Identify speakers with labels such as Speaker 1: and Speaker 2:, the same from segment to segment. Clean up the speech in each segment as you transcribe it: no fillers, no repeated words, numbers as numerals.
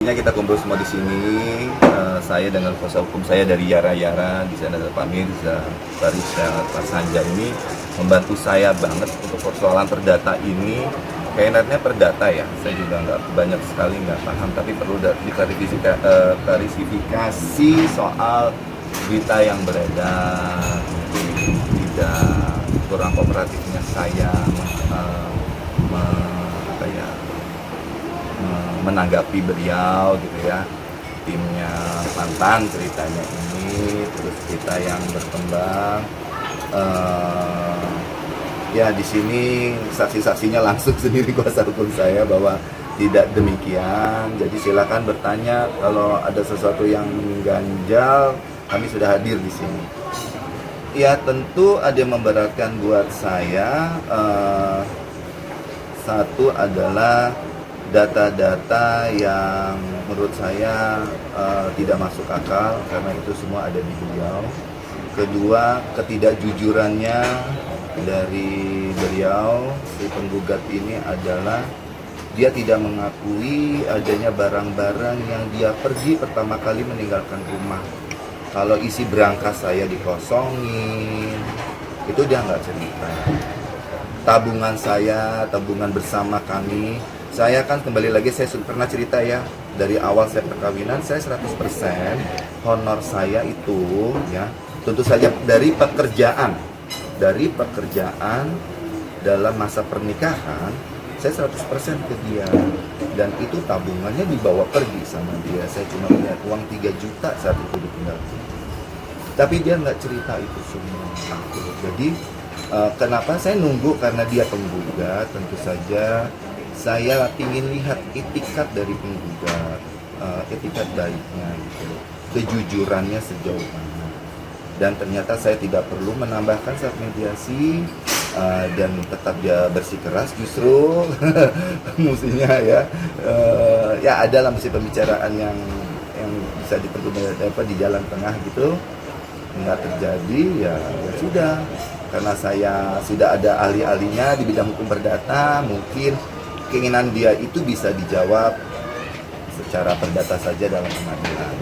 Speaker 1: Kita kumpul semua di sini. Saya dengan kuasa hukum saya dari Yara, di sana ada Pak Mirza, Pak Rizal, Pak Sanja ini membantu saya banget untuk persoalan perdata ini. Kayaknya perdata ya, saya juga banyak sekali nggak paham, tapi perlu diklarifikasi soal berita yang beredar, tidak kurang kooperatifnya saya menanggapi beliau gitu ya, timnya mantan ceritanya ini, terus kita yang berkembang. Ya di sini saksi-saksinya langsung sendiri kuasa hukum saya bahwa tidak demikian. Jadi silakan bertanya kalau ada sesuatu yang ganjal, kami sudah hadir di sini. Ya tentu ada yang memberatkan buat saya. Satu adalah data-data yang menurut saya tidak masuk akal karena itu semua ada di beliau. Kedua, ketidakjujurannya dari beliau, si penggugat ini adalah dia tidak mengakui adanya barang-barang yang dia pergi pertama kali meninggalkan rumah. Kalau isi berangkas saya dikosongin, itu dia nggak cerita. Tabungan saya, tabungan bersama kami, saya kan kembali lagi saya pernah cerita ya, dari awal saya perkawinan saya 100% honor saya itu ya, tentu saja dari pekerjaan dalam masa pernikahan saya 100% ke dia, dan itu tabungannya dibawa pergi sama dia. Saya cuma punya uang 3 juta saat itu ditinggal, tapi dia nggak cerita itu semua. Jadi kenapa saya nunggu, karena dia penggugat, tentu saja saya ingin lihat etikat dari penggugat, etikat baiknya gitu, kejujurannya sejauh mana. Dan ternyata saya tidak perlu menambahkan saat mediasi, dan tetap dia bersikeras justru mestinya ya, ya adalah mesti pembicaraan yang bisa diperlukan di jalan tengah gitu, nggak terjadi ya sudah. Karena saya sudah ada ahli-ahlinya di bidang hukum perdata, mungkin keinginan dia itu bisa dijawab secara perdata saja dalam pengadilan.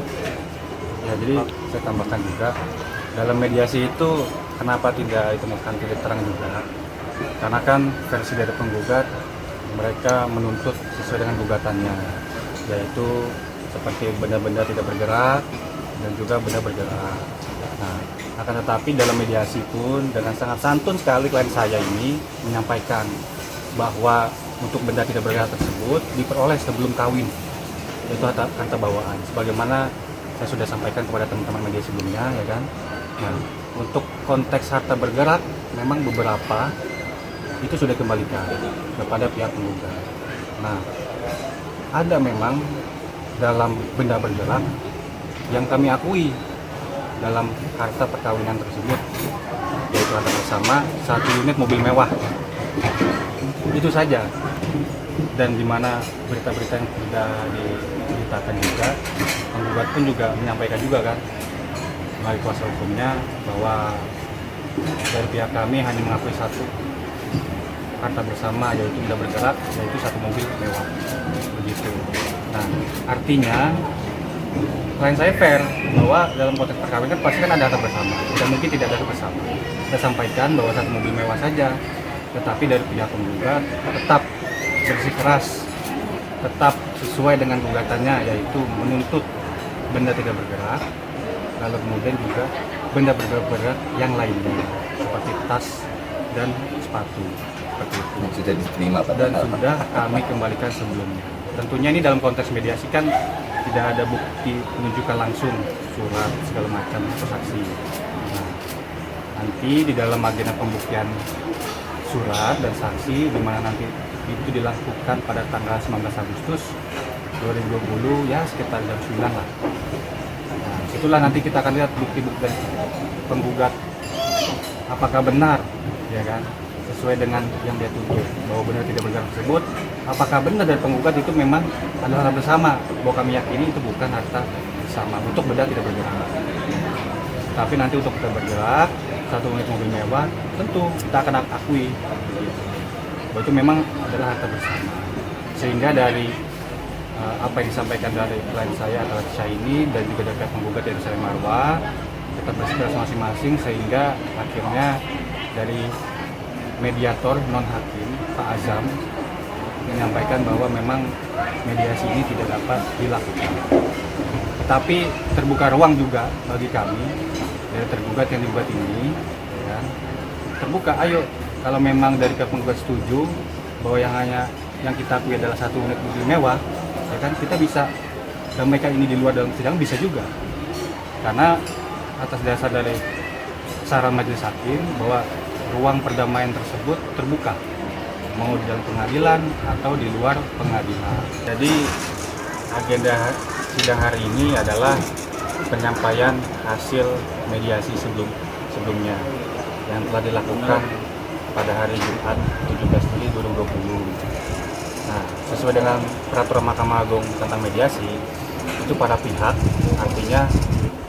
Speaker 2: Ya, jadi saya tambahkan juga, dalam mediasi itu kenapa tidak ditemukan titik terang juga? Karena kan versi dari penggugat, mereka menuntut sesuai dengan gugatannya, yaitu seperti benda-benda tidak bergerak dan juga benda bergerak. Nah, akan tetapi dalam mediasi pun dengan sangat santun sekali klien saya ini menyampaikan bahwa untuk benda tidak bergerak tersebut diperoleh sebelum kawin, yaitu harta bawaan, sebagaimana saya sudah sampaikan kepada teman-teman media sebelumnya, ya kan. Nah, untuk konteks harta bergerak memang beberapa itu sudah dikembalikan kepada pihak penggugat. Nah, ada memang dalam benda bergerak yang kami akui dalam harta perkawinan tersebut, yaitu harta bersama 1 unit mobil mewah. Itu saja. Dan di mana berita-berita yang sudah diceritakan juga, penggugat pun juga menyampaikan juga kan melalui kuasa hukumnya bahwa dari pihak kami hanya mengakui 1 harta bersama, yaitu benda bergerak, yaitu 1 mobil mewah. Begitu. Nah, artinya klien saya fair bahwa dalam konteks perkawinan pasti kan ada harta bersama, dan mungkin tidak ada harta bersama. Saya sampaikan bahwa 1 mobil mewah saja, tetapi dari pihak penggugat tetap bersikeras, tetap sesuai dengan gugatannya, yaitu menuntut benda tidak bergerak, lalu kemudian juga benda bergerak yang lainnya seperti tas dan sepatu, seperti itu.
Speaker 1: Sudah diterima Pak,
Speaker 2: dan sudah kami kembalikan sebelumnya. Tentunya ini dalam konteks mediasi kan tidak ada bukti menunjukkan langsung surat segala macam atau saksi. Nah, nanti di dalam agenda pembuktian surat dan saksi, di mana nanti itu dilakukan pada tanggal 19 Agustus 2020 ya sekitar jam 9 lah. Nah, situlah nanti kita akan lihat bukti-bukti dari penggugat apakah benar, ya kan, sesuai dengan yang dia tuntut bahwa benar tidak bergerak tersebut. Apakah benar dari penggugat itu memang adalah harta bersama, bahwa kami yakini itu bukan harta bersama untuk benda tidak bergerak. Tapi nanti untuk kita bergerak 1 unit mobil mewah, tentu kita akan akui bahwa itu memang adalah harta bersama. Sehingga dari apa yang disampaikan dari klien saya adalah ini dan juga dari pihak penggugat yaitu Salim Marwah kita bersikeras masing-masing, sehingga akhirnya dari mediator non hakim Pak Azam menyampaikan bahwa memang mediasi ini tidak dapat dilakukan. Tapi terbuka ruang juga bagi kami dari tergugat yang dibuat ini, ya, terbuka. Ayo, kalau memang dari pihak penggugat setuju bahwa yang kita akui adalah satu unit mobil mewah, ya kan, kita bisa damaikan ini di luar dalam sidang, bisa juga. Karena atas dasar dari saran majelis hakim bahwa ruang perdamaian tersebut terbuka, mau di dalam pengadilan atau di luar pengadilan. Jadi agenda sidang hari ini adalah penyampaian hasil mediasi sebelumnya yang telah dilakukan pada hari Jumat 17 Juli 2020. Nah, sesuai dengan peraturan Mahkamah Agung tentang mediasi, itu para pihak, artinya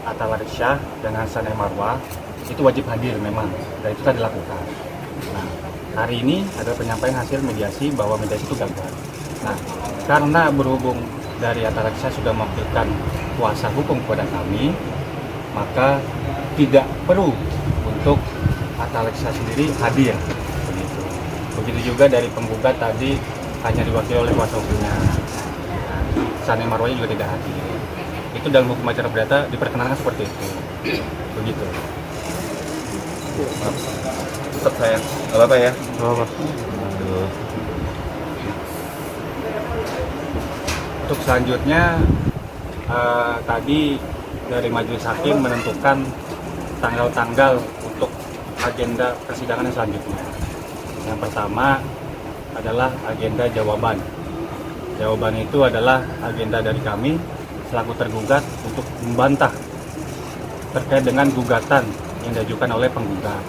Speaker 2: Atta Warissyah dan Salim Marwah, itu wajib hadir memang, dan itu telah dilakukan. Nah, hari ini adalah penyampaian hasil mediasi bahwa mediasi itu gagal. Nah, karena berhubung dari Atta Warissyah sudah mewakilkan kuasa hukum kepada kami, maka tidak perlu untuk Atta Warissyah sendiri hadir. Begitu juga dari penggugat tadi hanya diwakili oleh kuasa hukumnya. Salim Marwah juga tidak hadir. Itu dalam hukum acara perdata diperkenankan seperti itu. Begitu.
Speaker 1: Tetap sayang, nggak apa-apa ya.
Speaker 2: Oh,
Speaker 1: Aduh.
Speaker 2: untuk selanjutnya tadi dari majelis hakim menentukan tanggal-tanggal untuk agenda persidangan yang selanjutnya. Yang pertama adalah agenda jawaban. Jawaban itu adalah agenda dari kami selaku tergugat untuk membantah terkait dengan gugatan yang diajukan oleh penggugat.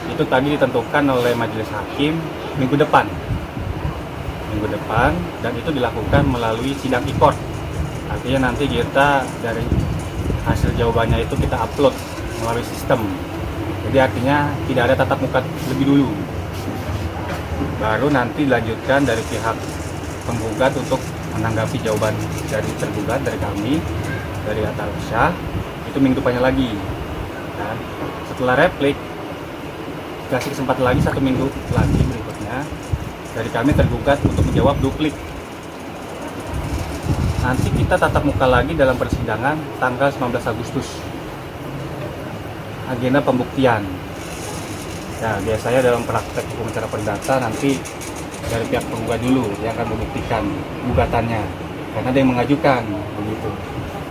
Speaker 2: Itu tadi ditentukan oleh majelis hakim minggu depan, dan itu dilakukan melalui sidang e-court. Artinya nanti kita dari hasil jawabannya itu kita upload melalui sistem. Jadi artinya tidak ada tatap muka lebih dulu. Baru nanti dilanjutkan dari pihak penggugat untuk menanggapi jawaban dari tergugat, dari kami, dari Atta Warissyah, itu minggu depannya lagi. Dan setelah replik, kasih kesempatan lagi 1 minggu lagi berikutnya dari kami tergugat untuk menjawab duplik. Nanti kita tatap muka lagi dalam persidangan tanggal 19 Agustus. Agenda pembuktian. Ya, biasanya dalam praktek hukum acara perdata nanti dari pihak penggugat dulu yang akan membuktikan gugatannya, karena ada yang mengajukan begitu.